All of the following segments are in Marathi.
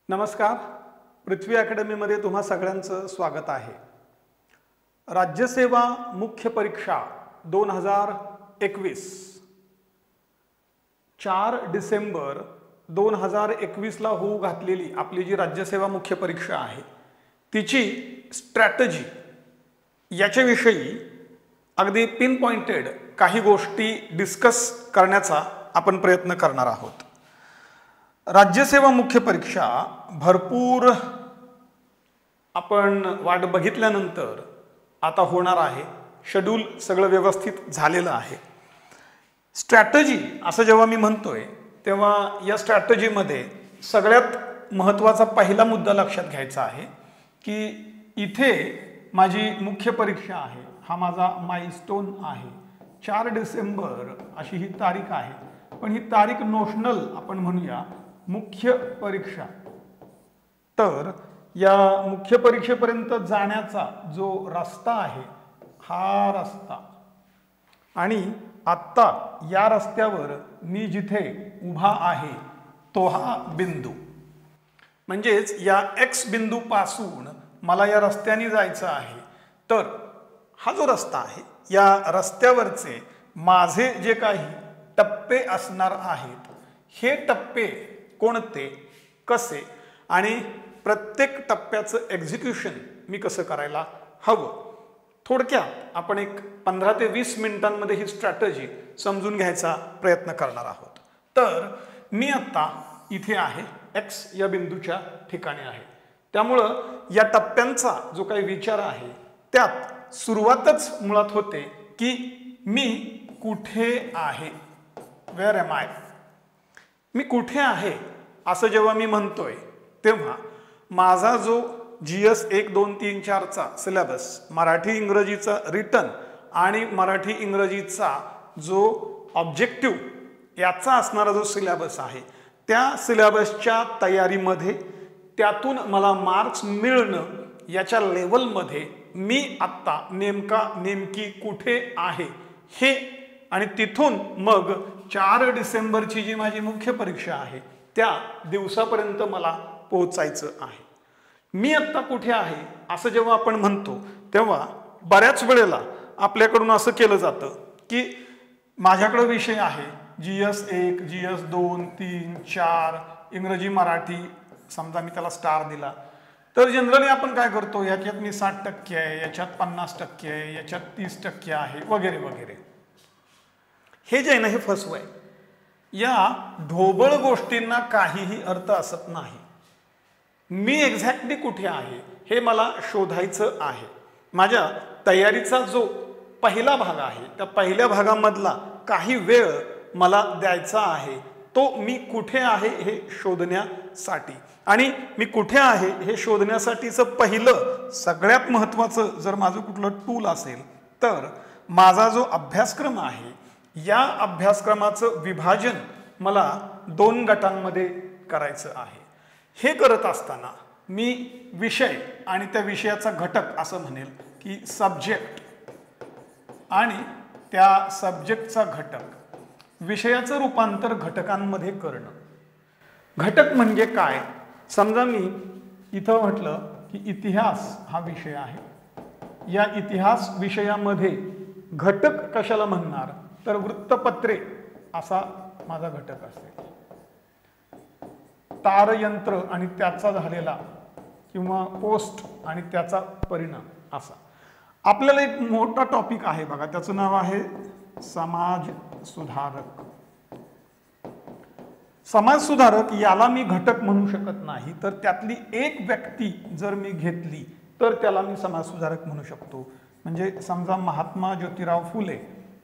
नमस्कार. पृथ्वी अकॅडमीमध्ये तुम्हा सगळ्यांचं स्वागत आहे. राज्यसेवा मुख्य परीक्षा 2021 4 डिसेंबर 2021 ला होऊ घातलेली आपली जी राज्यसेवा मुख्य परीक्षा आहे तिची स्ट्रॅटेजी याच्याविषयी अगदी पिन पॉइंटेड काही गोष्टी डिस्कस करण्याचा आपण प्रयत्न करणार आहोत. राज्यसेवा मुख्य परीक्षा भरपूर आपण वाट बघितल्यानंतर आता होणार आहे. शेड्यूल सगळं व्यवस्थित झालेलं आहे. स्ट्रॅटेजी असं जेव्हा मी म्हणतोय तेव्हा या स्ट्रॅटेजीमध्ये सगळ्यात महत्त्वाचा पहिला मुद्दा लक्षात घ्यायचा आहे की इथे माझी मुख्य परीक्षा आहे, हा माझा माइलस्टोन आहे. 4 डिसेंबर अशी ही तारीख आहे, पण ही तारीख नोशनल आपण म्हणूया मुख्य परीक्षा. तर या मुख्य परीक्षेपर्यंत जाण्याचा जो रस्ता आहे हा रस्ता, आणि आत्ता या रस्त्यावर मी जिथे उभा आहे तो हा बिंदू, म्हणजेच या एक्स बिंदू पासून मला या रस्त्याने जायचं आहे. तर हा जो रस्ता आहे या रस्त्यावरचे माझे जे काही टप्पे असणार आहेत, हे टप्पे कोणते, कसे, आणि प्रत्येक टप्प्याचं एक्झिक्युशन मी कसं करायला हवं, थोडक्यात आपण एक 15 ते 20 मिनिटांमध्ये ही स्ट्रॅटेजी समजून घ्यायचा प्रयत्न करणार आहोत. तर मी आत्ता इथे आहे, एक्स या बिंदूच्या ठिकाणी आहे. त्यामुळं या टप्प्यांचा जो काही विचार आहे त्यात सुरुवातच मुळात होते की मी कुठे आहे, वेअर एम आय. मी कुठे आहे असं जेव्हा मी म्हणतोय तेव्हा माझा जो GS 1, 2, 3, 4 चा सिलेबस, मराठी इंग्रजीचा रिटन आणि मराठी इंग्रजीचा जो ऑब्जेक्टिव्ह याचा असणारा जो सिलेबस आहे, त्या सिलेबसच्या तयारीमध्ये त्यातून मला मार्क्स मिळणं याच्या लेवलमध्ये मी आत्ता नेमकी कुठे आहे हे, आणि तिथून मग 4 डिसेंबरची जी माझी मुख्य परीक्षा आहे त्या दिवसापर्यंत मला पोहोचायचं आहे. मी आत्ता कुठे आहे असं जेव्हा आपण म्हणतो तेव्हा बऱ्याच वेळेला आपल्याकडून असं केलं जातं की माझ्याकडे विषय आहे GS 1, GS 2, 3, 4 इंग्रजी मराठी, समजा मी त्याला स्टार दिला, तर जनरली आपण काय करतो, याच्यात मी 60% आहे, याच्यात 50% आहे, याच्यात 30% आहे, वगैरे वगैरे. हे जे आहे ना, हे फसवं आहे. या ढोबळ गोष्टींना काहीही अर्थ असत नाही. मी एक्झॅक्टली कुठे आहे हे मला शोधायचं आहे. माझ्या तयारीचा जो पहिला भाग आहे त्या पहिल्या भागामधला काही वेळ मला द्यायचा आहे तो मी कुठे आहे हे शोधण्यासाठी. आणि मी कुठे आहे हे शोधण्यासाठीचं पहिलं सगळ्यात महत्त्वाचं जर माझं कुठलं टूल असेल तर माझा जो अभ्यासक्रम आहे या अभ्यासक्रमाचं विभाजन मला 2 गटांमध्ये करायचं आहे. हे करत असताना मी विषय आणि त्या विषयाचा घटक असं म्हणेल की सब्जेक्ट, आणि त्या सब्जेक्टचा घटक, विषयाचं रूपांतर घटकांमध्ये करणं. घटक म्हणजे काय? समजा मी इथं म्हटलं की इतिहास हा विषय आहे. या इतिहास विषयामध्ये घटक कशाला म्हणणार, तर वृत्तपत्रे असा माझा घटक असेल. तारयंत्र आणि त्याचा झालेला किंवा पोस्ट आणि त्याचा परिणाम असा. आपल्याला एक मोठा टॉपिक आहे बघा, त्याचं नाव आहे समाज सुधारक. समाज सुधारक याला मी घटक म्हणू शकत नाही, तर त्यातली एक व्यक्ती जर मी घेतली तर त्याला मी समाज सुधारक म्हणू शकतो. म्हणजे समजा महात्मा ज्योतिराव फुले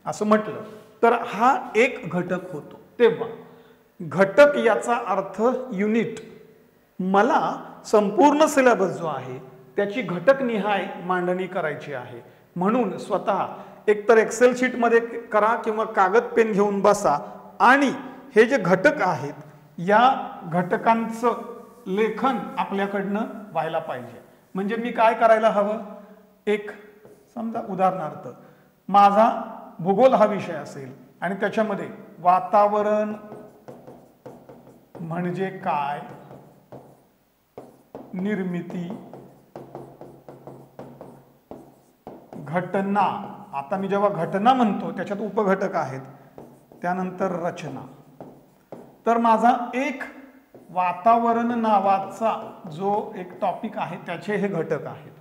असं म्हटलं तर हा एक घटक होतो. तेव्हा घटक याचा अर्थ युनिट. मला संपूर्ण सिलेबस जो आहे त्याची घटकनिहाय मांडणी करायची आहे. म्हणून स्वतः एकतर एक्सेल शीटमध्ये करा किंवा कागद पेन घेऊन बसा आणि हे जे घटक आहेत या घटकांचं लेखन आपल्याकडनं व्हायला पाहिजे. म्हणजे मी काय करायला हवं, एक समजा उदाहरणार्थ माझा भूगोल हा विषय असेल आणि त्याच्यामध्ये वातावरण म्हणजे काय, निर्मिती, घटना. आता मी जेव्हा घटना म्हणतो त्याच्यात उपघटक आहेत, त्यानंतर रचना. तर माझा एक वातावरण नावाचा जो एक टॉपिक आहे त्याचे हे घटक आहेत.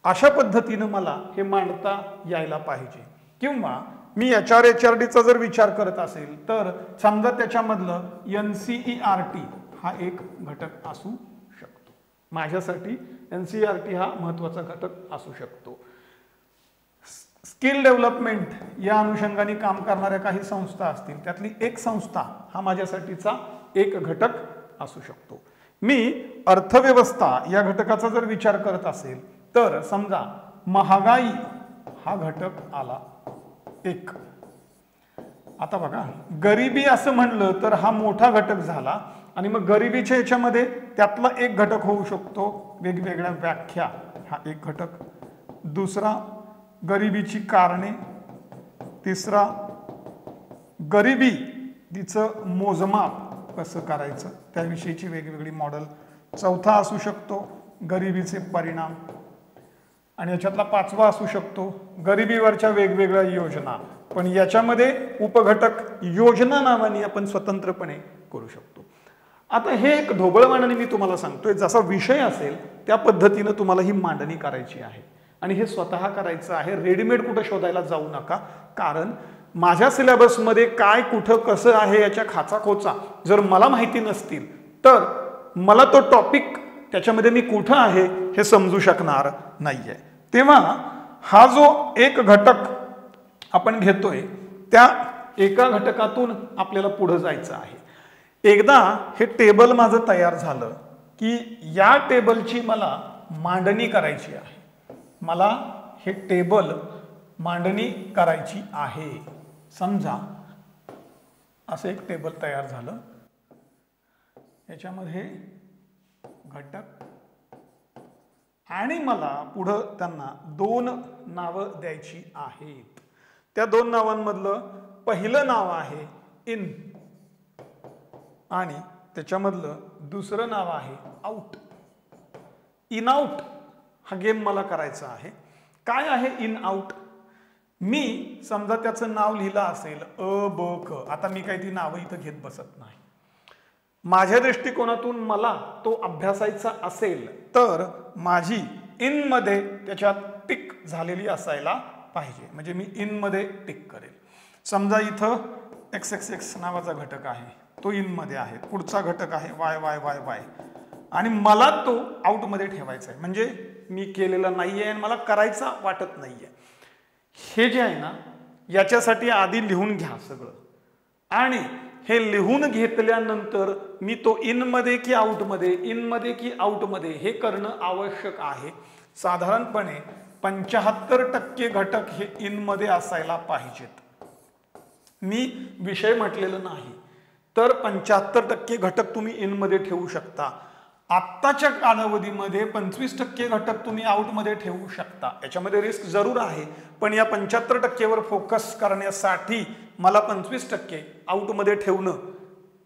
अशा पद्धतीनं मला हे मांडता यायला पाहिजे. किंवा मी HRHRDचा जर विचार करत असेल तर समजा त्याच्यामधलं NCERT हा एक घटक असू शकतो. माझ्यासाठी NCERT हा महत्वाचा घटक असू शकतो. स्किल डेव्हलपमेंट या अनुषंगाने काम करणाऱ्या काही संस्था असतील, त्यातली एक संस्था हा माझ्यासाठीचा एक घटक असू शकतो. मी अर्थव्यवस्था या घटकाचा जर विचार करत असेल तर समजा महागाई हा घटक आला एक. आता बघा, गरिबी असं म्हणलं तर हा मोठा घटक झाला आणि मग गरिबीच्या याच्यामध्ये त्यातला एक घटक होऊ शकतो वेगवेगळ्या व्याख्या, हा एक घटक. दुसरा गरिबीची कारणे. तिसरा गरिबी तिचं मोजमाप कसं करायचं त्याविषयीची वेगवेगळी मॉडेल. चौथा असू शकतो गरिबीचे परिणाम. आणि याच्यातला पाचवा असू शकतो गरिबीवरच्या वेगवेगळ्या योजना. पण याच्यामध्ये उपघटक योजना नावाने आपण स्वतंत्रपणे करू शकतो. आता हे एक ढोबळमानाने मी तुम्हाला सांगतोय, जसा विषय असेल त्या पद्धतीनं तुम्हाला ही मांडणी करायची आहे. आणि हे स्वतः करायचं आहे, रेडीमेड कुठं शोधायला जाऊ नका. कारण माझ्या सिलेबसमध्ये काय कुठं कसं आहे याच्या खाचाखोचा जर मला माहिती नसतील तर मला तो टॉपिक त्याच्यामध्ये मी कुठं आहे हे समजू शकणार नाहीये. तेव्हा हा जो एक घटक आपण घेतोय त्या एका घटकातून आपल्याला पुढे जायचं आहे. एकदा हे टेबल माझं तयार झालं की या टेबलची मला मांडणी करायची आहे. मला हे टेबल मांडणी करायची आहे. समजा असं एक टेबल तयार झालं, याच्यामध्ये घटक आणि मला पुढं त्यांना दोन नावं द्यायची आहेत. त्या दोन नावांमधलं पहिलं नाव आहे इन आणि त्याच्यामधलं दुसरं नाव आहे आउट. इन आउट हा गेम मला करायचा आहे. काय आहे इन आउट? मी समजा त्याचं नाव लिहिलं असेल अ ब क. आता मी काही ती नावं इथं घेत बसत नाही. माझ्या दृष्टिकोनातून मला तो अभ्यासायचा असेल तर माझी इन मध्ये त्याच्यात टिक झालेली असायला पाहिजे. म्हणजे मी इन मध्ये टिक करेल. समजा इथं XXX नावाचा घटक आहे, तो इन मध्ये आहे. पुढचा घटक आहे YYYY आणि मला तो आउट मध्ये ठेवायचा आहे. म्हणजे मी केलेला नाहीये आणि मला करायचा वाटत नाहीये. हे जे आहे ना, याच्यासाठी आधी लिहून घ्या सगळं. आणि हे लिहून घेतल्यानंतर मी तो इन मध्ये की आउट मध्ये, इन मध्ये की आउट मध्ये हे करणं आवश्यक आहे. साधारणपणे 75% घटक हे इन मध्ये असायला पाहिजेत. मी विषय म्हटलेलं नाही तर 75% घटक तुम्ही इन मध्ये ठेवू शकता. आत्ताच्या कालावधीमध्ये 25% घटक तुम्ही आउट मध्ये ठेवू शकता. याच्यामध्ये रिस्क जरूर आहे, पण या 75% फोकस करण्यासाठी मला 25% आउट मध्ये ठेवणं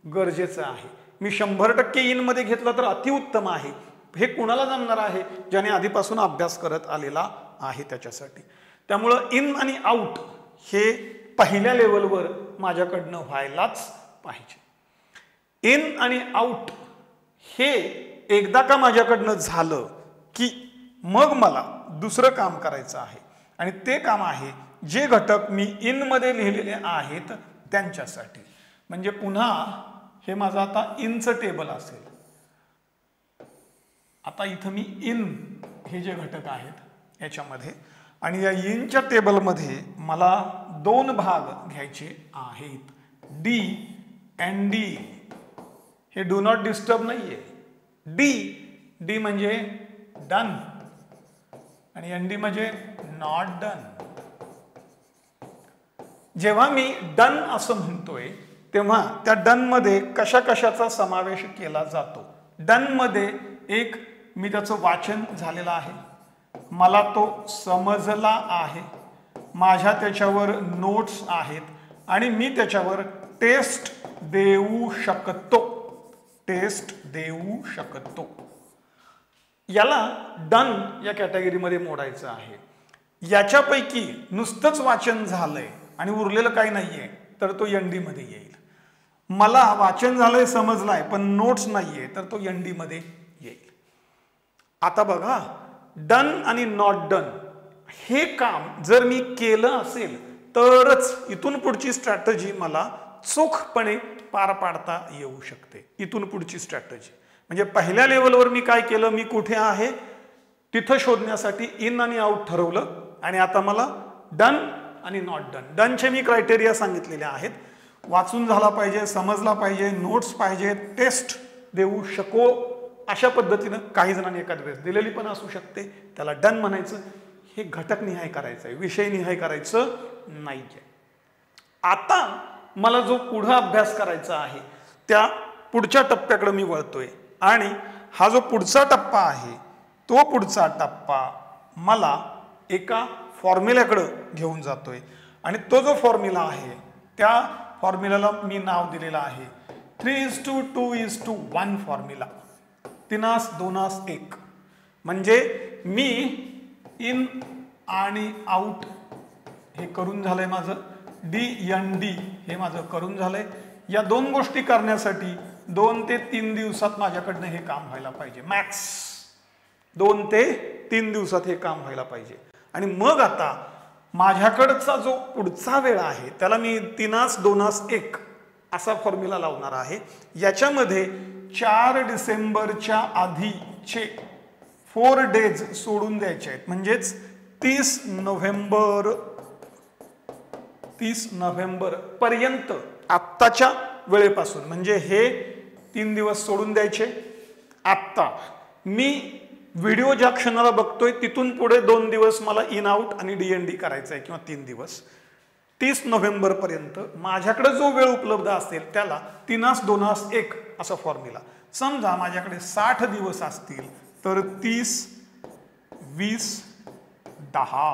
गरजेचं आहे. मी 100% इन मध्ये घेतलं तर अतिउत्तम आहे. हे कुणाला जमणार आहे? ज्याने आधीपासून अभ्यास करत आलेला आहे त्याच्यासाठी. त्यामुळं इन आणि आउट हे पहिल्या लेवलवर माझ्याकडनं व्हायलाच पाहिजे. इन आणि आउट हे एकदा का माझ्याकडनं झालं की मग मला दुसरं काम करायचं आहे. आणि ते काम आहे जे घटक मी इन मध्ये लिहिलेले आहेत त्यांच्यासाठी. म्हणजे पुन्हा हे माझं आता इनचं टेबल असेल. आता इथं मी इन हे जे घटक आहेत याच्यामध्ये आणि या इनच्या टेबलमध्ये मला दोन भाग घ्यायचे आहेत. D and D. हे डू नॉट डिस्टर्ब नाहीये. डी म्हणजे डन आणि एनडी म्हणजे नॉट डन. जेव्हा मी डन असं म्हणतोय तेव्हा त्या डन मध्ये कशा कशाचा समावेश केला जातो. डन मध्ये एक मी त्याचं वाचन झालेलं आहे, मला तो समजला आहे, माझ्या त्याच्यावर नोट्स आहेत आणि मी त्याच्यावर टेस्ट देऊ शकतो. टेस्ट देऊ शकतो. याला डन या कॅटेगरीमध्ये मोडायचं आहे. याच्यापैकी नुसतंच वाचन झालंय आणि उरलेलं काही नाहीये तर तो एनडी मध्ये येईल. मला वाचन झालंय समजलाय पण नोट्स नाहीये तर तो एनडी मध्ये येईल. आता बघा, डन आणि नॉट डन हे काम जर मी केलं असेल तरच इथून पुढची स्ट्रॅटेजी मला चोखपणे पार पाडता येऊ शकते. इथून पुढची स्ट्रॅटेजी म्हणजे पहिल्या लेवलवर मी काय केलं, मी कुठे आहे तिथं शोधण्यासाठी इन आणि आउट ठरवलं आणि आता मला डन आणि नॉट डन. डनचे मी क्रायटेरिया सांगितलेले आहेत. वाचून झाला पाहिजे, समजला पाहिजे, नोट्स पाहिजे, टेस्ट देऊ शको अशा पद्धतीनं काही जणांनी एखाद्या वेळेस दिलेली पण असू शकते, त्याला डन म्हणायचं. हे घटकनिहाय करायचं आहे, विषयनिहाय करायचं नाहीये. आता मला जो पुढे अभ्यास करायचा आहे त्या पुढच्या टप्प्याकडे मी वळतोय आणि हा जो पुढचा टप्पा आहे तो पुढचा टप्पा मला एका फॉर्म्युल्याकडे घेऊन जातोय आणि तो जो फॉर्म्युला आहे त्या फॉर्म्युल्याला मी नाव दिलेलं आहे 3:2:1 फॉर्म्युला. 3:2:1 म्हणजे मी इन आणि आउट हे करून झालंय माझं, DND हे माझं करून झालंय. या दोन गोष्टी करण्यासाठी 2 ते 3 दिवसात माझ्याकडनं हे काम व्हायला पाहिजे. मॅक्स 2 ते 3 दिवसात हे काम व्हायला पाहिजे. आणि मग आता माझ्याकडचा जो पुढचा वेळ आहे त्याला मी 3:2:1 असा फॉर्म्युला लावणार आहे. याच्यामध्ये 4 डिसेंबरच्या आधीचे 4 डेज सोडून द्यायचे आहेत. म्हणजेच 30 नोव्हेंबर पर्यंत आत्ताच्या वेळेपासून म्हणजे हे 3 दिवस सोडून द्यायचे. आत्ता मी व्हिडिओ ज्या क्षणाला बघतोय तिथून पुढे 2 दिवस मला इन आउट आणि DND करायचं आहे किंवा 3 दिवस. 30 नोव्हेंबर पर्यंत माझ्याकडे जो वेळ उपलब्ध असेल त्याला 3:2:1 असा फॉर्म्युला. समजा माझ्याकडे 60 दिवस असतील तर 30, 20, 10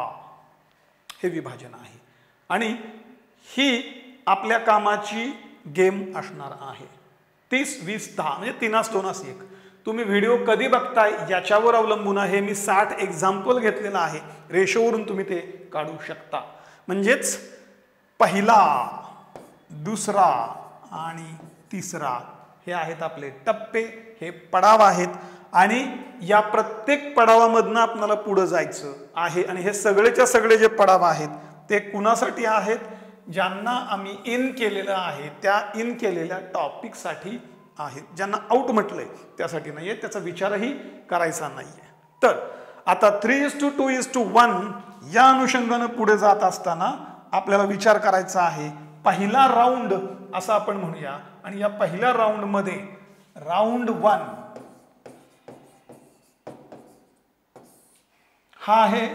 हे विभाजन आहे आणि ही आपल्या कामाची गेम असणार आहे. 30, 20, 10 म्हणजे 3:2:1. तुम्ही व्हिडिओ कधी बघताय याच्यावर अवलंबून आहे. मी 60 एक्झाम्पल घेतलेला आहे, रेशोवरून तुम्ही ते काढू शकता. म्हणजेच पहिला, दुसरा आणि तिसरा हे आहेत आपले टप्पे, हे पडाव आहेत आणि या प्रत्येक पडावामधनं आपल्याला पुढे जायचं आहे. आणि हे सगळेच्या सगळे जे पडाव आहेत ते कुणासाठी आहेत, ज्यांना आम्ही इन केलेलं आहे त्या इन केलेल्या टॉपिकसाठी आहेत. ज्यांना आउट म्हटलंय त्यासाठी नाहीये, त्याचा विचारही करायचा नाहीये. तर आता 3:2:1 या अनुषंगानं पुढे जात असताना आपल्याला विचार करायचा आहे. पहिला राऊंड असं आपण म्हणूया आणि या पहिल्या राऊंड मध्ये राऊंड 1 हा आहे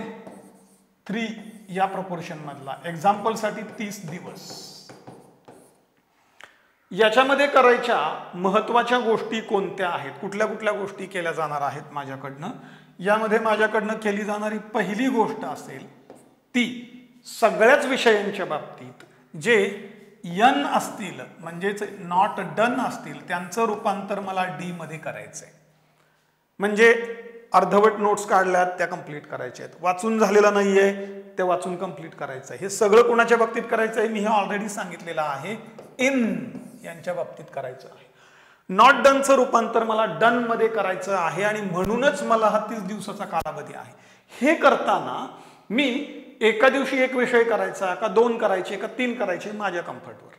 3 या प्रपोर्शन मधला. एक्झाम्पल साठी 30 दिवस. याच्यामध्ये करायच्या महत्वाच्या गोष्टी कोणत्या आहेत, कुठल्या कुठल्या गोष्टी केल्या जाणार आहेत माझ्याकडनं. यामध्ये माझ्याकडनं केली जाणारी पहिली गोष्ट असेल ती सगळ्याच विषयांच्या बाबतीत जे यन असतील म्हणजेच नॉट डन असतील त्यांचं रूपांतर मला डी मध्ये करायचंय. म्हणजे अर्धवट नोट्स काढल्यात त्या कंप्लीट करायच्या आहेत, वाचून झालेलं नाहीये ते वाचून कंप्लीट करायचं आहे. हे सगळं कोणाच्या बाबतीत करायचं आहे मी हे ऑलरेडी सांगितलेलं आहे, इन यांच्या बाबतीत करायचं आहे. नॉट डनचं रूपांतर मला डन मध्ये करायचं आहे आणि म्हणूनच मला हा 30 दिवसाचा कालावधी आहे. हे करताना मी एका दिवशी एक विषय करायचा का 2 करायचे का 3 करायचे माझ्या कम्फर्टवर.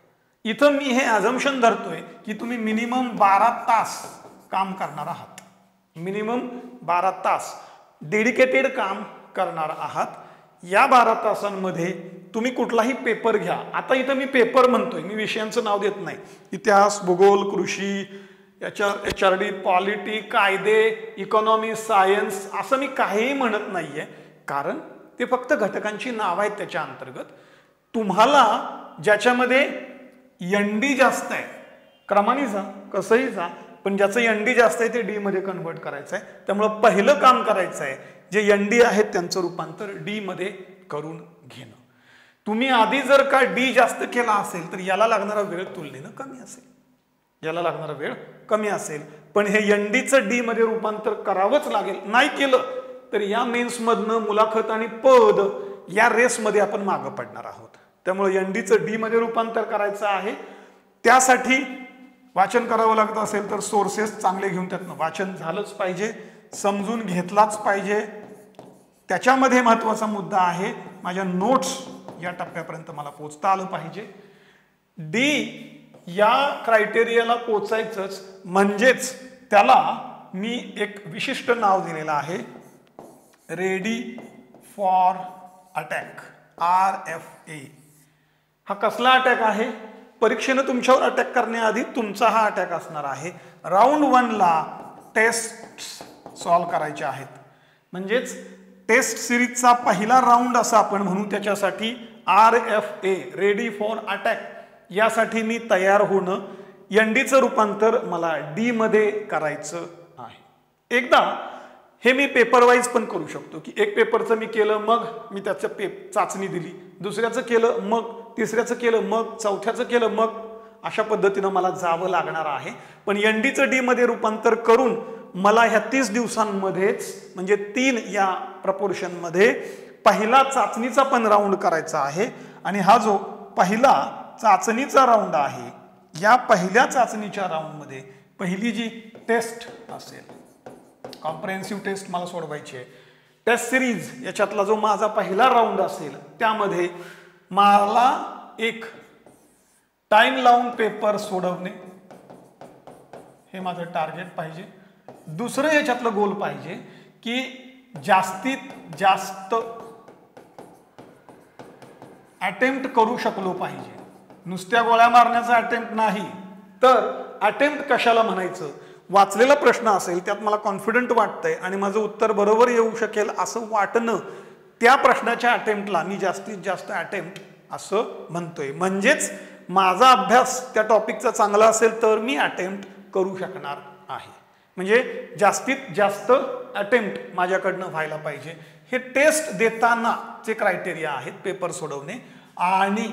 इथं मी हे अझम्पशन धरतोय की तुम्ही मिनिमम 12 तास काम करणार आहात. मिनिमम 12 तास डेडिकेटेड काम करणार आहात. या 12 तासांमध्ये तुम्ही कुठलाही पेपर घ्या. आता इथं मी पेपर म्हणतोय, मी विषयांचं नाव देत नाही. इतिहास, भूगोल, कृषी, HRD, पॉलिटी, कायदे, इकॉनॉमी, सायन्स असं मी काहीही म्हणत नाहीये, कारण ते फक्त घटकांची नाव आहेत त्याच्या अंतर्गत. तुम्हाला ज्याच्यामध्ये एनडी जास्त आहे क्रमाने जा कसंही जा, पण ज्याचं एनडी जास्त आहे ते डी मध्ये कन्वर्ट करायचं आहे. त्यामुळं पहिलं काम करायचं आहे जे एनडी आहेत त्यांचं रूपांतर डी मध्ये करून घेणं. तुम्ही आधी जर का डी जास्त केला असेल तर याला लागणारा वेळ तुलनेनं कमी असेल. याला लागणारा वेळ कमी असेल. पण हे एनडीचं डी मध्ये रूपांतर करावंच लागेल. नाही केलं तर या मेन्समधनं मुलाखत आणि पद या रेसमध्ये आपण मागं पडणार आहोत. त्यामुळे एनडीचं डी मध्ये रूपांतर करायचं आहे. त्यासाठी वाचन करावं लागत असेल तर सोर्सेस चांगले घेऊन त्यातनं वाचन झालंच पाहिजे, समजून घेतलाच पाहिजे. त्याच्यामध्ये महत्वाचा मुद्दा आहे माझ्या नोट्स या टप्प्यापर्यंत मला पोचता आलं पाहिजे. डी या क्रायटेरियाला पोचायचंच म्हणजेच त्याला मी एक विशिष्ट नाव दिलेलं आहे, रेडी फॉर अटॅक, RFA. हा कसला अटॅक आहे? परीक्षेनं तुमच्यावर अटॅक करण्याआधी तुमचा हा अटॅक असणार आहे. राऊंड 1ला टेस्ट सॉल्व्ह करायचे आहेत. म्हणजेच टेस्ट सिरीजचा पहिला राऊंड असा आपण म्हणू. त्याच्यासाठी RFA, रेडी फॉर अटॅक, यासाठी मी तयार होणं, एनडीचं रूपांतर मला डी मध्ये करायचं आहे. एकदा हे मी पेपर वाईज पण करू शकतो की एक पेपरचं मी केलं, मग मी त्याचं चाचणी दिली, दुसऱ्याचं केलं, मग तिसऱ्याचं केलं, मग चौथ्याचं केलं, मग अशा पद्धतीनं मला जावं लागणार आहे. पण एनडीचं डी मध्ये रूपांतर करून मला ह्या 30 दिवसांमध्येच म्हणजे 3 या प्रपोर्शनमध्ये पहिला चाचणीचा पण राऊंड करायचा आहे. आणि हा जो पहिला चाचणीचा राऊंड आहे, या पहिल्या चाचणीच्या राऊंडमध्ये पहिली जी टेस्ट असेल, कॉम्प्रिहेन्सिव्ह टेस्ट मला सोडवायची आहे, टेस्ट सिरीज याच्यातला जो माझा पहिला राऊंड असेल त्यामध्ये मला एक टाइम लावून पेपर सोडवणे हे माझं टार्गेट पाहिजे. दुसरं याच्यातलं गोल पाहिजे की जास्तीत जास्त अटेम्प्ट करू शकलो पाहिजे. नुसत्या गोळ्या मारण्याचा अटेम्प्ट नाही तर अटेम्प्ट कशाला म्हणायचं, वाचलेला प्रश्न असेल त्यात मला कॉन्फिडंट वाटतंय आणि माझं उत्तर बरोबर येऊ शकेल असं वाटणं, त्या प्रश्नाच्या अटेम्प्टला मी जास्तीत जास्त अटेम्प्ट असं म्हणतोय. म्हणजेच माझा अभ्यास त्या टॉपिकचा चांगला असेल तर मी अटेम्प्ट करू शकणार आहे. म्हणजे जास्तीत जास्त अटेम्प्ट माझ्याकडनं व्हायला पाहिजे. हे टेस्ट देतानाचे क्रायटेरिया आहेत, पेपर सोडवणे आणि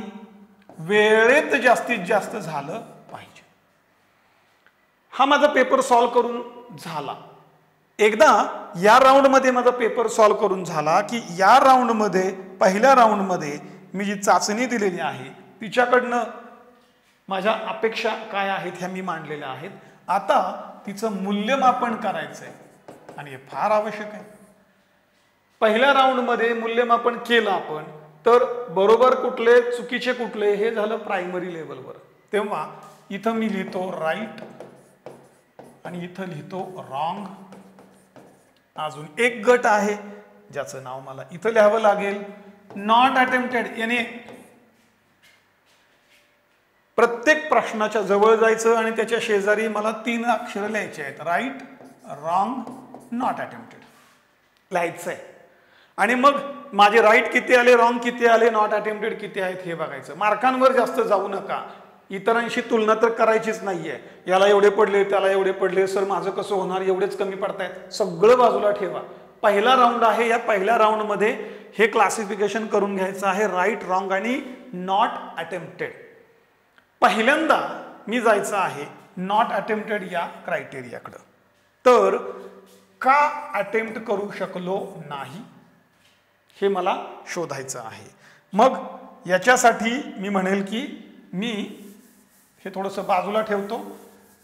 वेळेत जास्तीत जास्त झालं पाहिजे. हा माझा पेपर सॉल्व्ह करून झाला. एकदा या राऊंडमध्ये माझा पेपर सॉल्व्ह करून झाला की या राऊंडमध्ये, पहिल्या राऊंडमध्ये मी जी चाचणी दिलेली आहे तिच्याकडनं माझ्या अपेक्षा काय आहेत ह्या मी मांडलेल्या आहेत. आता तिचं मूल्यमापन करायचंय आणि हे फार आवश्यक आहे. पहिल्या राऊंडमध्ये मूल्यमापन केलं आपण तर बरोबर कुठले चुकीचे कुठले हे झालं प्रायमरी लेवलवर. तेव्हा इथं मी लिहितो राईट आणि इथं लिहितो रॉंग. अजून एक गट आहे ज्याचं नाव मला इथं लिहावं लागेल, नॉट अटेम्प्टेड. याने प्रत्येक प्रश्नाच्या जवळ जायचं आणि त्याच्या शेजारी मला 3 अक्षर लिहायचे आहेत, राईट, रॉंग, नॉट अटेम्प्टेड लिहायचं आहे. आणि मग माझे राईट किती आले, रॉंग किती आले, नॉट अटेम्प्टेड किती आहेत हे बघायचं. मार्कांवर जास्त जाऊ नका, इतरांशी तुलना तर करायचीच नाहीये. याला एवढे पडले, त्याला एवढे पडले, सर माझं कसं होणार, एवढेच कमी पडतायत, सगळं बाजूला ठेवा. पहिला राऊंड आहे, या पहिल्या राऊंडमध्ये हे क्लासिफिकेशन करून घ्यायचं आहे, राईट, रॉंग आणि नॉट अटेम्प्टेड. पहिल्यांदा मी जायचं आहे नॉट अटेम्प्टेड या क्रायटेरियाकडं. तर का अटेम्प्ट करू शकलो नाही हे मला शोधायचं आहे. मग याच्यासाठी मी म्हणेल की मी हे थोडंसं बाजूला ठेवतो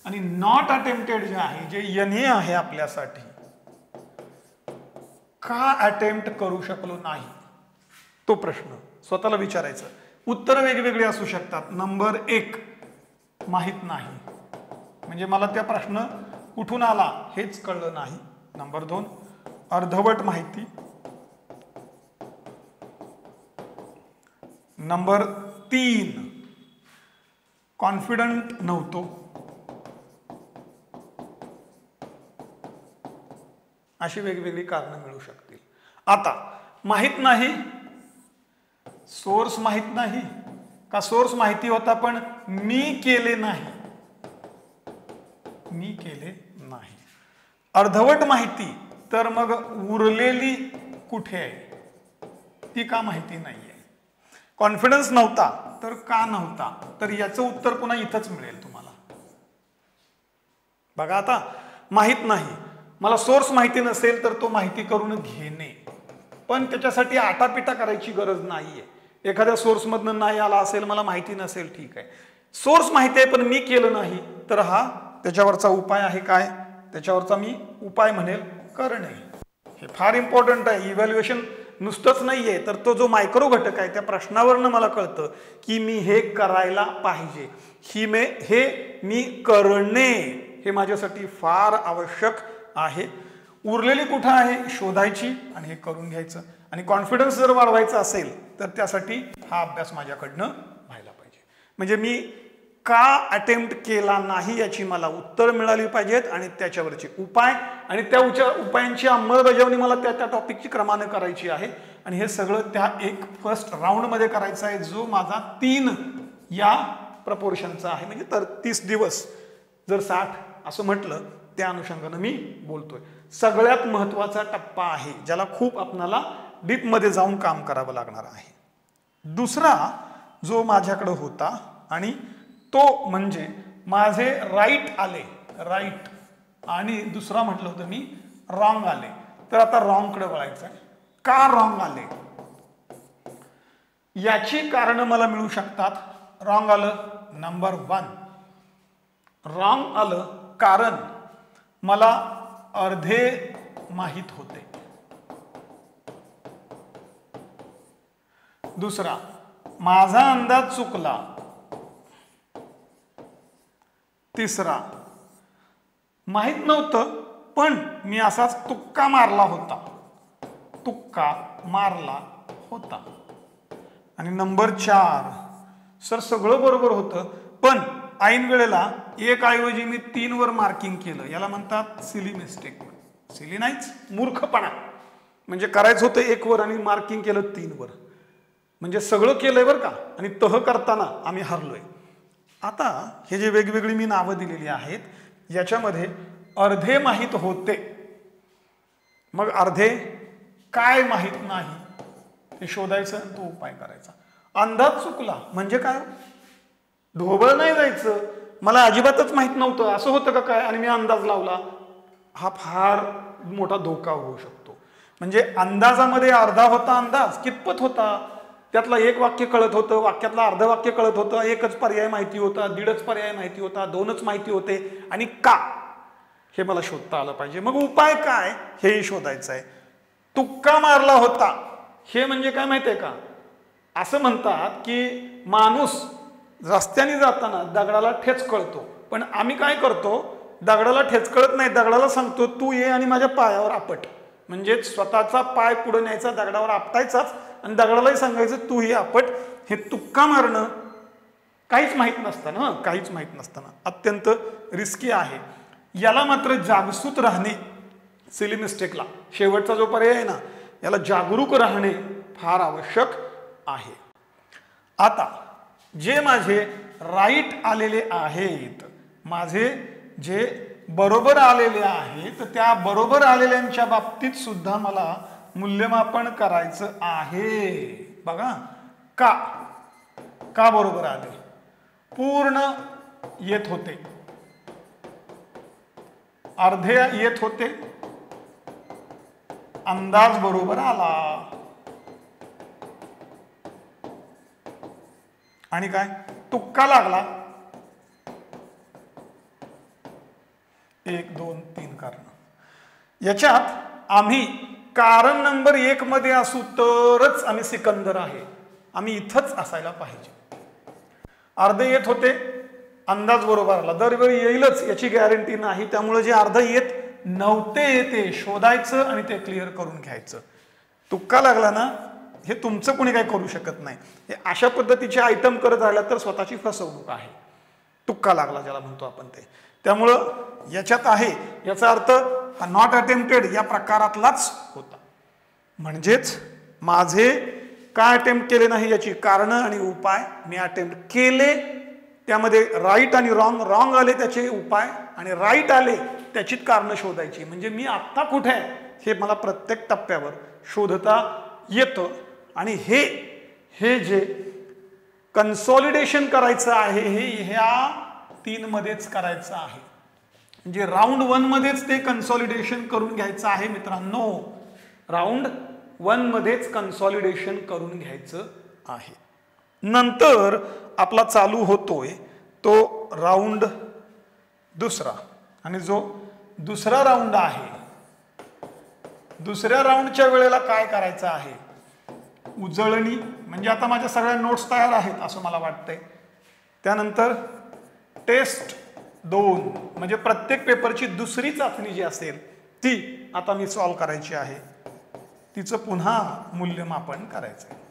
आणि नॉट अटेम्प्टेड जे आहे, जे NA आहे आपल्यासाठी, का अटेम्प्ट करू शकलो नाही तो प्रश्न स्वतःला विचारायचा. उत्तर वेगवेगळे असू शकतात. नंबर 1 माहित नाही, म्हणजे मला त्या प्रश्न कुठून आला हेच कळलं नाही. नंबर 2 अर्धवट माहिती. नंबर 3 कॉन्फिडंट नव्हतो. अशी वेगवेगळी कारणं मिळू शकतील. आता माहित नाही, सोर्स माहित नाही का सोर्स माहिती होता पण मी केले नाही, मी केले नाही. अर्धवट माहिती तर मग उरलेली कुठे आहे ती का माहिती नाहीये. कॉन्फिडन्स नव्हता तर का नव्हता, तर याचं उत्तर पुन्हा इथंच मिळेल तुम्हाला. बघा आता माहीत नाही, मला सोर्स माहिती नसेल तर तो माहिती करून घेणे, पण त्याच्यासाठी आटापिटा करायची गरज नाहीये. एखाद्या सोर्समधनं नाही आला असेल, मला माहिती नसेल, ठीक आहे. सोर्स माहिती आहे पण मी केलं नाही, तर हा त्याच्यावरचा उपाय आहे. काय त्याच्यावरचा मी उपाय म्हणेल? करणे. हे फार इम्पॉर्टंट आहे. इव्हॅल्युएशन नुसतंच नाहीये, तर तो जो मायक्रो घटक आहे त्या प्रश्नावरनं मला कळतं की मी हे करायला पाहिजे. हे मी करणे हे माझ्यासाठी फार आवश्यक आहे. उरलेली कुठं आहे शोधायची आणि हे करून घ्यायचं. आणि कॉन्फिडन्स जर वाढवायचा असेल तर त्यासाठी हा अभ्यास माझ्याकडनं व्हायला पाहिजे. म्हणजे मी का अटेम्प्ट केला नाही याची मला उत्तर मिळाली पाहिजेत आणि त्याच्यावरचे उपाय आणि त्या उपायांची अंमलबजावणी मला त्या टॉपिकची क्रमानं करायची आहे. आणि हे सगळं त्या एक फर्स्ट राऊंडमध्ये करायचं आहे, जो माझा 3 या प्रपोर्शनचा आहे. म्हणजे तर 30 दिवस जर 60 असं म्हटलं त्या अनुषंगानं मी बोलतोय. सगळ्यात महत्वाचा टप्पा आहे ज्याला खूप आपणाला डीपमध्ये जाऊन काम करावं लागणार आहे. दुसरा जो माझ्याकडे होता आणि तो म्हणजे माझे राईट आले, राईट, आणि दुसरा म्हटलं होतं मी रॉंग आले. तर आता रॉंगकडे वळायचं आहे. का रॉंग आले याची कारण मला मिळू शकतात. रॉंग आलं, नंबर 1 रॉंग आलं कारण मला अर्धे माहित होते. दुसरा, माझा अंदाज चुकला. तिसरा, माहित नव्हतं पण मी असाच तुक्का मारला होता. तुक्का मारला होता. आणि नंबर 4, सर सगळं बरोबर होतं पण ऐन वेळेला 1 ऐवजी मी 3 वर मार्किंग केलं. याला म्हणतात सिली मिस्टेक. सिली नाहीच, मूर्खपणा. म्हणजे करायचं होतं 1 वर आणि मार्किंग केलं 3 वर. म्हणजे सगळं केलंय बरं का, आणि तह करताना आम्ही हरलोय. आता हे जे वेगवेगळी मी नावं दिलेली आहेत याच्यामध्ये अर्धे माहीत होते, मग अर्धे काय माहीत नाही हे शोधायचं आणि तो उपाय करायचा. अंदाज चुकला म्हणजे काय? ढोबळ नाही जायचं, मला अजिबातच माहित नव्हतं असं होतं का काय आणि मी अंदाज लावला. हा फार मोठा धोका होऊ शकतो. म्हणजे अंदाजामध्ये अर्धा होता अंदाज, कितपत होता? त्यातला 1 वाक्य कळत होतं, वाक्यातला अर्ध वाक्य कळत होतं, 1च पर्याय माहिती होता, 1.5च पर्याय माहिती होता, 2च माहिती होते. आणि का हे मला शोधता आलं पाहिजे. मग उपाय काय हेही शोधायचं आहे. तुक्का मारला होता हे म्हणजे काय माहितीये का? असं म्हणतात की माणूस रस्त्याने जाताना दगडाला ठेच कळतो, पण आम्ही काय करतो, दगडाला ठेच कळत नाही, दगडाला सांगतो तू ये आणि माझ्या पायावर आपट. म्हणजे स्वतःचा पाय पुढे न्यायचा, दगडावर आपटायचाच आणि दगडालाही सांगायचं तू ही आपट. हे तुक्का मारणं काहीच माहीत नसताना, काहीच माहीत नसताना अत्यंत रिस्की आहे. याला मात्र जागसूत राहणे, सिली मिस्टेकला शेवटचा जो पर्याय आहे ना, याला जागरूक राहणे फार आवश्यक आहे. आता जे माझे राईट आलेले आहेत, माझे जे बरोबर आलेले आहेत, त्या बरोबर आलेल्यांच्या बाबतीत सुद्धा मला मूल्यमापन करायचं आहे. बघा का बरोबर आले? पूर्ण येत होते, अर्धे येत होते, अंदाज बरोबर आला, आणि काय तुक्का लागला. 1, 2, 3 कारण. याच्यात आम्ही कारण नंबर 1 मध्ये असू तरच आम्ही सिकंदर आहे, आम्ही इथंच असायला पाहिजे. अर्धे येत होते, अंदाज बरोबर आला. दरवेळी येईलच याची गॅरंटी नाही, त्यामुळे जे अर्ध येत नव्हते ते शोधायचं आणि ते क्लिअर करून घ्यायचं. तुक्का लागला ना, हे तुमचं कोणी काही करू शकत नाही. हे अशा पद्धतीचे आयटम करत राहिला तर स्वतःची फसवणूक आहे. तुक्का लागला ज्याला म्हणतो आपण ते. त्यामुळं याच्यात आहे याचा अर्थ हा नॉट अटेम्प्टेड या प्रकारातलाच होता. म्हणजेच माझे काय अटेम्प्ट केले नाही याची कारण आणि उपाय मी अटेम्प्ट केले, त्यामध्ये राईट आणि रॉंग, रॉंग आले त्याचे उपाय आणि राईट आले त्याचीच कारण शोधायची. म्हणजे मी आत्ता कुठे आहे हे मला प्रत्येक टप्प्यावर शोधता येतं. आणि हे जे कन्सॉलिडेशन करायचं आहे हे ह्या 3 मध्येच करायचं आहे. म्हणजे राऊंड 1 मध्येच ते कन्सॉलिडेशन करून घ्यायचं आहे मित्रांनो. राऊंड 1 मध्येच कन्सॉलिडेशन करून घ्यायचं आहे. नंतर आपला चालू होतोय तो राऊंड दुसरा. आणि जो दुसरा राऊंड आहे, दुसऱ्या राऊंडच्या वेळेला काय करायचं आहे, उजळणी. म्हणजे आता माझ्या सगळ्या नोट्स तयार आहेत असं मला वाटतंय. त्यानंतर टेस्ट 2 म्हणजे प्रत्येक पेपरची दुसरी चाचणी जी असेल ती आता मी सॉल्व्ह करायची आहे. तिचं पुन्हा मूल्यमापन करायचं आहे.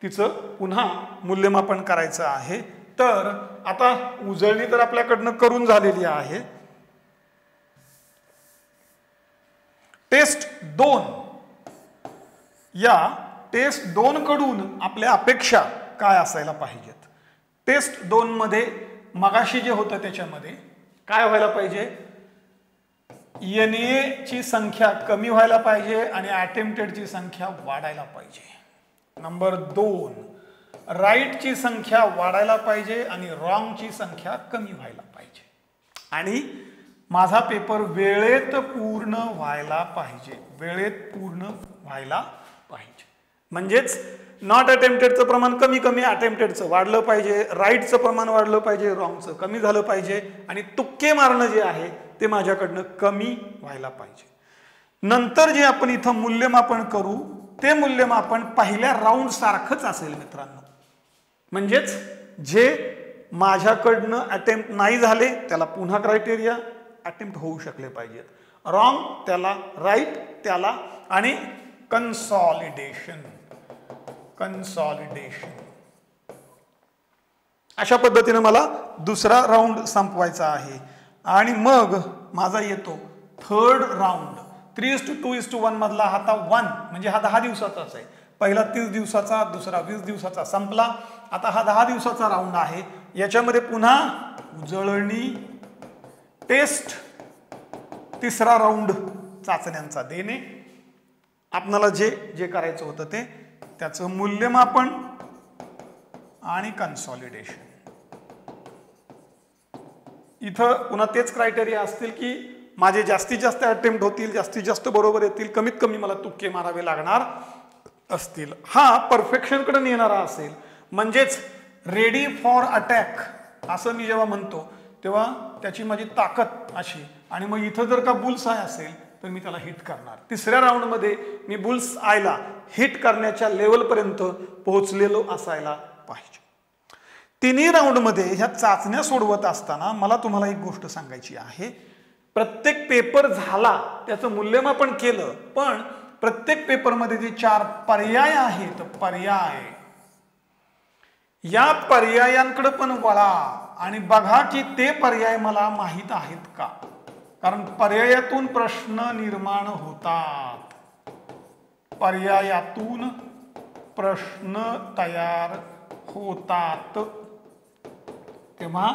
तिचं पुन्हा मूल्यमापन करायचं आहे. तर आता उजळणी तर आपल्याकडनं करून झालेली आहे. टेस्ट 2, या टेस्ट 2 कडून आपल्या अपेक्षा काय असायला पाहिजेत. टेस्ट 2 मध्ये मगाशी जे होतं त्याच्यामध्ये काय व्हायला पाहिजे, NA ची संख्या कमी व्हायला पाहिजे आणि अटेम्प्टेडची संख्या वाढायला पाहिजे. नंबर 2, राईटची संख्या वाढायला पाहिजे आणि रॉंगची संख्या कमी व्हायला पाहिजे. आणि माझा पेपर वेळेत पूर्ण व्हायला पाहिजे. वेळेत पूर्ण व्हायला पाहिजे. म्हणजेच नॉट अटेम्प्टेडचं प्रमाण कमी कमी, अटेम्प्टेडचं वाढलं पाहिजे, राईटचं प्रमाण वाढलं पाहिजे, रॉंगचं कमी झालं पाहिजे आणि तुक्के मारणं जे आहे ते माझ्याकडनं कमी व्हायला पाहिजे. नंतर जे आपण इथं मूल्यमापन करू ते मूल्यमापन पहिल्या राऊंड सारखंच असेल मित्रांनो. म्हणजेच जे माझ्याकडनं अटेम्प्ट नाही झाले त्याला पुन्हा क्रायटेरिया अटेम्प्ट होऊ शकले पाहिजेत. रॉंग त्याला, राईट त्याला आणि कन्सॉलिडेशन. कन्सॉलिडेशन अशा पद्धतीने मला दुसरा राऊंड संपवायचा आहे. आणि मग माझा येतो थर्ड राऊंड. 3:2:1 मधला हा 1 म्हणजे हा 10 दिवसाचाच आहे. पहिला 30 दिवसाचा, दुसरा 20 दिवसाचा संपला. आता हा 10 दिवसाचा राऊंड आहे. याच्यामध्ये पुन्हा उजळणी, टेस्ट, तिसरा राऊंड चाचण्यांचा देणे, आपणाला जे जे करायचं होतं ते, त्याचं मूल्यमापन आणि कन्सॉलिडेशन. इथं पुन्हा तेच क्रायटेरिया असतील की माझे जास्तीत जास्त अटेम्प्ट होतील, जास्तीत जास्त बरोबर येतील, कमीत कमी मला तुक्के मारावे लागणार असतील. हा परफेक्शनकडे नेणारा असेल. म्हणजेच रेडी फॉर अटॅक असं मी जेव्हा म्हणतो तेव्हा त्याची माझी ताकद अशी. आणि मग इथं जर का बुल्स आय असेल तर मी त्याला हिट करणार. तिसऱ्या राऊंडमध्ये मी बुल्स आयला हिट करण्याच्या लेवलपर्यंत पोहोचलेलो असायला पाहिजे. तिन्ही राऊंडमध्ये ह्या चाचण्या सोडवत असताना मला तुम्हाला एक गोष्ट सांगायची आहे. प्रत्येक पेपर झाला, त्याचं मूल्यमापन केलं, पण प्रत्येक पेपरमध्ये जे 4 पर्याय आहेत, पर्याय, या पर्यायांकडे पण वळा आणि बघा की ते पर्याय मला माहीत आहेत का. कारण पर्यायातून प्रश्न निर्माण होतात. पर्यायातून प्रश्न तयार होतात. तेव्हा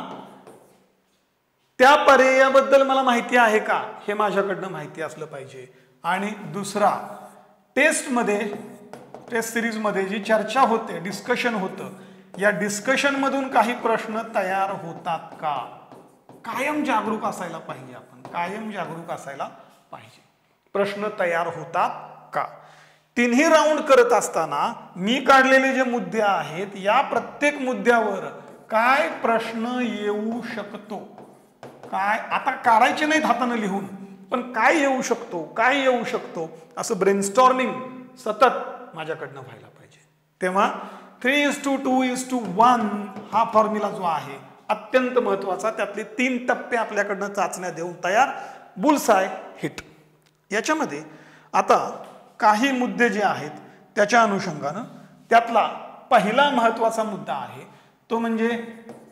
त्या पर्यायाबद्दल मला माहिती आहे का हे माझ्याकडनं माहिती असलं पाहिजे. आणि दुसरा, टेस्टमध्ये, टेस्ट सिरीजमध्ये जी चर्चा होते, डिस्कशन होतं, या डिस्कशन मधून काही प्रश्न तयार होतात का. कायम जागरूक असायला पाहिजे आपण, कायम जागरूक असायला पाहिजे. प्रश्न तयार होतात का. तिन्ही राऊंड करत असताना मी काढलेले जे मुद्दे आहेत, या प्रत्येक मुद्द्यावर काय प्रश्न येऊ शकतो, काय आता काढायचे नाहीत हाताने लिहून, पण काय येऊ शकतो, काय येऊ शकतो असं ब्रेनस्टॉर्मिंग सतत माझ्याकडनं व्हायला पाहिजे. तेव्हा 3:2:1 हा फॉर्म्युला जो आहे अत्यंत महत्वाचा. त्यातले 3 टप्पे आपल्याकडनं चाचण्या देऊन तयार, बुल्सआय, हिट. याच्यामध्ये आता काही मुद्दे जे आहेत त्याच्या अनुषंगानं त्यातला पहिला महत्वाचा मुद्दा आहे तो म्हणजे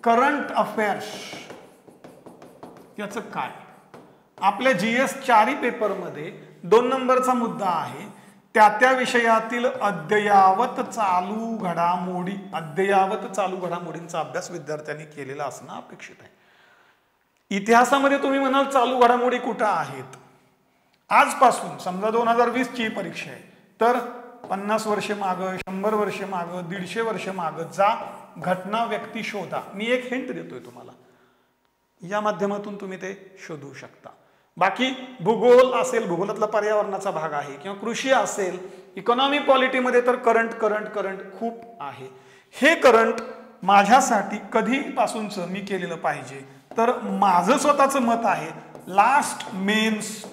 करंट अफेअर्स. याचं काय, आपल्या GS 4 पेपरमध्ये 2 नंबरचा मुद्दा आहे त्या त्या विषयातील अद्ययावत चालू घडामोडी. अद्ययावत चालू घडामोडींचा अभ्यास विद्यार्थ्यांनी केलेला असणं अपेक्षित आहे. इतिहासामध्ये तुम्ही म्हणाल चालू घडामोडी कुठं आहेत. आजपासून समजा 2020 ची परीक्षा आहे तर 50 वर्षे मागं, 100 वर्षे मागं, 150 वर्षे मागं जा, घटना व्यक्ती शोधा. मी एक हिंट देतोय तुम्हाला. या माध्यमातून तुम्ही ते शोधू शकता. बाकी भूगोल असेल, भूगोलातला पर्यावरणाचा भाग आहे, किंवा कृषी असेल, इकॉनॉमी पॉलिटीमध्ये तर करंट खूप आहे. हे करंट माझ्यासाठी कधीपासूनचं मी केलेलं पाहिजे, तर माझं स्वतःचं मत आहे लास्ट मेन्स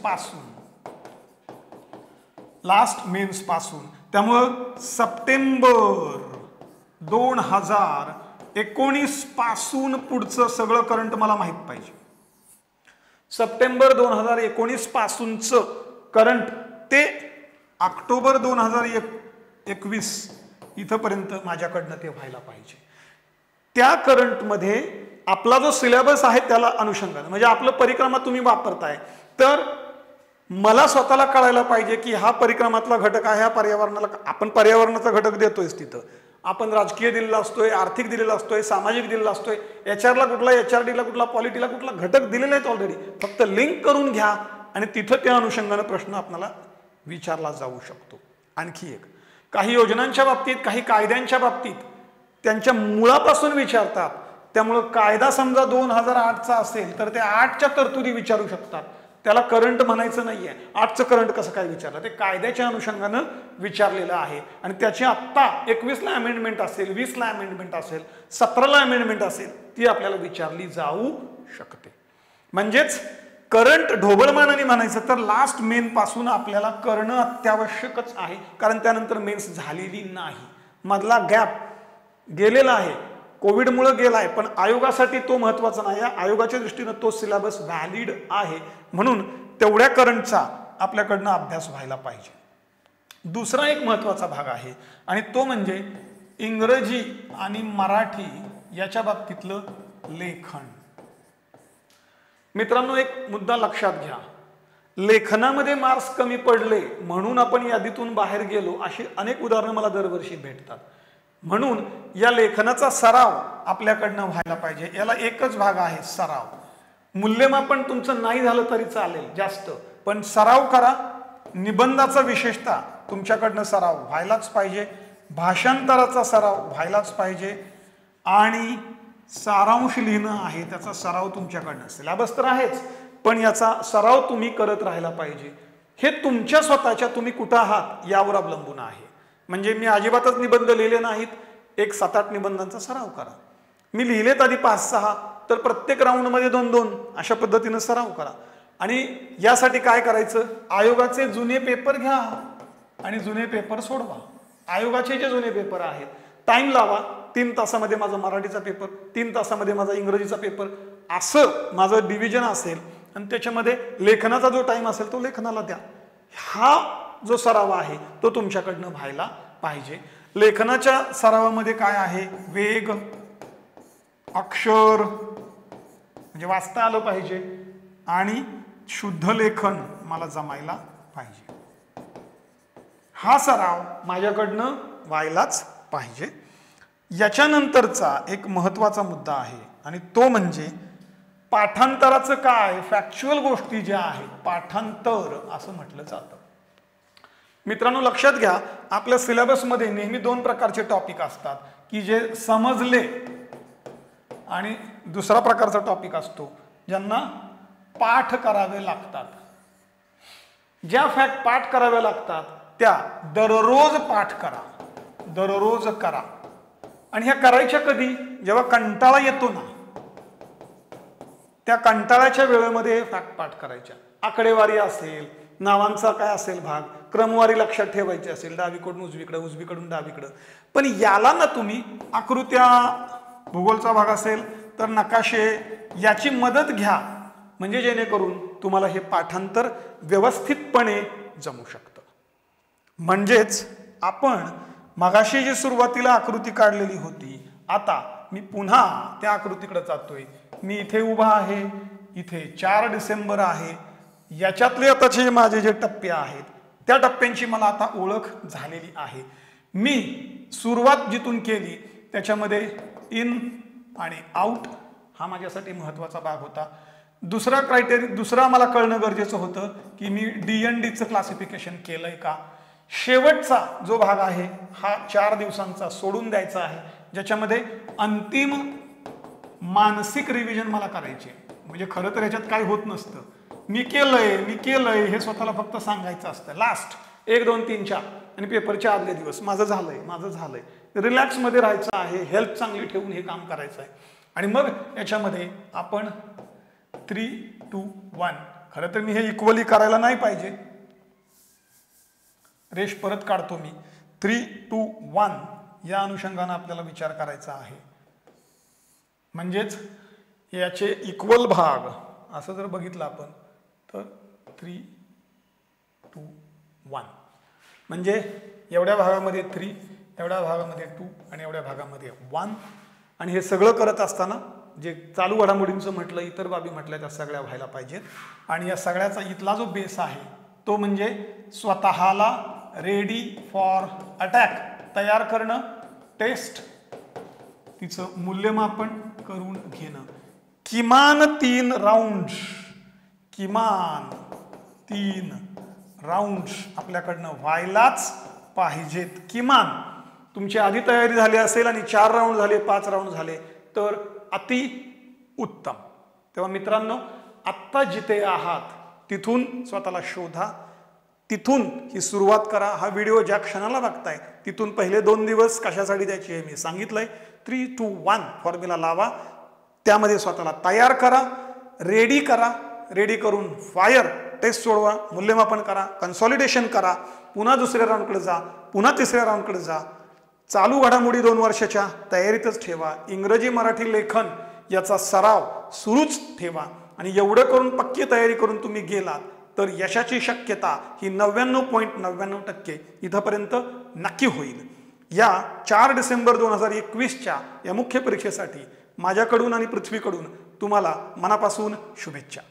पासून. त्यामुळं सप्टेंबर 2019 पासून पुढचं सगळं करंट मला माहित पाहिजे. सप्टेंबर 2019 पासूनचं करंट ते ऑक्टोबर 2021 इथपर्यंत माझ्याकडनं ते व्हायला पाहिजे. त्या करंटमध्ये आपला जो सिलेबस आहे त्याला अनुषंगाने, म्हणजे आपलं परिक्रमा तुम्ही वापरताय, तर मला स्वतःला कळायला पाहिजे की हा परिक्रमातला घटक आहे, हा पर्यावरणाला, आपण पर्यावरणाचा घटक देतोयच तिथं, आपण राजकीय दिलेला असतोय, आर्थिक दिलेला असतोय, सामाजिक दिलेला असतोय, HR ला कुठला, HRD ला कुठला, पॉलिटीला कुठला घटक दिलेला आहेत ऑलरेडी. फक्त लिंक करून घ्या आणि तिथं त्या अनुषंगाने प्रश्न आपल्याला विचारला जाऊ शकतो. आणखी एक, काही योजनांच्या बाबतीत, काही कायद्यांच्या बाबतीत त्यांच्या मुळापासून विचारतात. त्यामुळं कायदा समजा 2008चा असेल तर ते 8च्या तरतुदी विचारू शकतात. त्याला करंट म्हणायचं नाहीये. 8चं करंट कसं काय विचारलं, ते कायद्याच्या अनुषंगानं विचारलेलं आहे. आणि त्याची आत्ता 21ला अमेंडमेंट असेल, 20ला अमेंडमेंट असेल, 17ला अमेंडमेंट असेल, ती आपल्याला विचारली जाऊ शकते. म्हणजेच करंट ढोबळमानाने म्हणायचं तर लास्ट मेन पासून आपल्याला करणं अत्यावश्यकच आहे, कारण त्यानंतर मेन्स झालेली नाही. मधला गॅप गेलेला आहे, कोविडमुळे गेलाय, पण आयोगासाठी तो महत्वाचा नाही. आयोगाच्या दृष्टीनं तो सिलेबस व्हॅलिड आहे, म्हणून तेवढ्या करंटचा आपल्याकडनं अभ्यास व्हायला पाहिजे. दुसरा एक महत्वाचा भाग आहे आणि तो म्हणजे इंग्रजी आणि मराठी याच्या बाबतीतलं लेखन. मित्रांनो, एक मुद्दा लक्षात घ्या, लेखनामध्ये मार्क्स कमी पडले म्हणून आपण यादीतून बाहेर गेलो अशी अनेक उदाहरणं मला दरवर्षी भेटतात. म्हणून या लेखनाचा सराव आपल्याकडनं व्हायला पाहिजे. याला एकच भाग आहे, सराव. मूल्यमापन तुमचं नाही झालं तरी चालेल जास्त, पण सराव करा. निबंधाचा विशेषतः तुमच्याकडनं सराव व्हायलाच पाहिजे, भाषांतराचा सराव व्हायलाच पाहिजे, आणि सारांश लिहिणं आहे त्याचा सराव तुमच्याकडनं. सिलेबस तर आहेच, पण याचा सराव तुम्ही करत राहायला पाहिजे. हे तुमच्या स्वतःच्या, तुम्ही कुठं आहात यावर अवलंबून आहे. म्हणजे मी अजिबातच निबंध लिहिले नाहीत, एक 7-8 निबंधांचा सराव करा. मी लिहिलेत आधी 5-6, तर प्रत्येक राऊंडमध्ये 2-2 अशा पद्धतीनं सराव करा. आणि यासाठी काय करायचं, आयोगाचे जुने पेपर घ्या आणि जुने पेपर सोडवा. आयोगाचे जे जुने पेपर आहेत, टाइम लावा. 3 तासामध्ये माझा मराठीचा पेपर, 3 तासामध्ये माझा इंग्रजीचा पेपर, असं माझं डिव्हिजन असेल. आणि त्याच्यामध्ये लेखनाचा जो टाइम असेल तो लेखनाला द्या. हा जो सराव आहे तो तुमच्याकडनं व्हायला पाहिजे. लेखनाच्या सरावामध्ये काय आहे, वेग, अक्षर म्हणजे वाचता आलं पाहिजे, आणि शुद्ध लेखन मला जमायला पाहिजे. हा सराव माझ्याकडनं व्हायलाच पाहिजे. याच्यानंतरचा एक महत्वाचा मुद्दा आहे आणि तो म्हणजे पाठांतराचं काय. फॅक्च्युअल गोष्टी ज्या आहेत, पाठांतर असं म्हटलं जातं. मित्रांनो, लक्षात घ्या, आपल्या सिलेबसमध्ये नेहमी 2 प्रकारचे टॉपिक असतात की जे समजले, आणि दुसरा प्रकारचा टॉपिक असतो ज्यांना पाठ करावे लागतात. ज्या फॅक्ट पाठ कराव्या लागतात त्या दररोज पाठ करा, दररोज करा. आणि ह्या करायच्या कधी, जेव्हा कंटाळा येतो ना, त्या कंटाळ्याच्या वेळेमध्ये फॅक्ट पाठ करायच्या. आकडेवारी असेल, नावांचा काय असेल भाग, क्रमवारी लक्षात ठेवायची असेल, डावीकडून उजवीकडे, उजवीकडून डावीकडे. पण याला ना तुम्ही आकृत्या, भूगोलचा भाग असेल तर नकाशे, याची मदत घ्या, म्हणजे जेणेकरून तुम्हाला हे पाठांतर व्यवस्थितपणे जमू शकतं. म्हणजेच आपण मगाशी जी सुरुवातीला आकृती काढलेली होती, आता मी पुन्हा त्या आकृतीकडे जातोय. मी इथे उभा आहे, इथे 4 डिसेंबर आहे. याच्यातले आताचे माझे जे टप्पे आहेत त्या टप्प्यांची मला आता ओळख झालेली आहे. मी सुरुवात जिथून केली त्याच्यामध्ये इन आणि आउट हा माझ्यासाठी महत्वाचा भाग होता. दुसरा मला कळणं गरजेचं होतं की मी DNDचं क्लासिफिकेशन केलंय का. शेवटचा जो भाग आहे हा 4 दिवसांचा सोडून द्यायचा आहे, ज्याच्यामध्ये अंतिम मानसिक रिव्हिजन मला करायचे. म्हणजे खरं तर ह्याच्यात काय होत नसतं. मी केलंय हे स्वतःला फक्त सांगायचं असतं. लास्ट 1 2 3 4 आणि पेपरच्या आदले दिवस माझं झालंय. रिलॅक्समध्ये राहायचं आहे, हेल्थ चांगली ठेवून हे काम करायचं आहे. आणि मग याच्यामध्ये आपण 3 2 1, खरं तर मी हे इक्वली करायला नाही पाहिजे, रेष परत काढतो मी. 3 2 1 या अनुषंगाने आपल्याला विचार करायचा आहे. म्हणजेच याचे इक्वल भाग असं जर बघितलं आपण तर 3 2 1, म्हणजे एवढ्या भागामध्ये 3, एवढ्या भागामध्ये 2 आणि एवढ्या भागामध्ये 1. आणि हे सगळं करत असताना जे चालू घडामोडींचं म्हटलं, इतर बाबी म्हटल्या, त्या सगळ्या व्हायला पाहिजेत. आणि या सगळ्याचा इथला जो बेस आहे तो म्हणजे स्वतःला रेडी फॉर अटॅक तयार करणं, टेस्ट, तिचं मूल्यमापन करून घेणं. किमान 3 राऊंड आपल्याकडनं व्हायलाच पाहिजेत. किमान तुमची आधी तयारी झाली असेल आणि 4 राऊंड झाले, 5 राऊंड झाले तर अति उत्तम. तेव्हा मित्रांनो, आत्ता जिथे आहात तिथून स्वतःला शोधा, तिथून ही सुरुवात करा. हा व्हिडिओ ज्या क्षणाला बघताय तिथून पहिले 2 दिवस कशासाठी द्यायचे हे मी सांगितलंय. 3 2 1 फॉर्म्युला लावा, त्यामध्ये स्वतःला तयार करा, रेडी करा. रेडी करून फायर, टेस्ट सोडवा, मूल्यमापन करा, कन्सॉलिडेशन करा, पुन्हा दुसऱ्या राऊंडकडे जा, पुन्हा तिसऱ्या राऊंडकडे जा. चालू घडामोडी 2 वर्षाच्या तयारीतच ठेवा. इंग्रजी मराठी लेखन याचा सराव सुरूच ठेवा. आणि एवढं करून पक्की तयारी करून तुम्ही गेलात तर यशाची शक्यता ही 99.99% इथपर्यंत नक्की होईल. या 4 डिसेंबर 2021च्या या मुख्य परीक्षेसाठी माझ्याकडून आणि पृथ्वीकडून तुम्हाला मनापासून शुभेच्छा.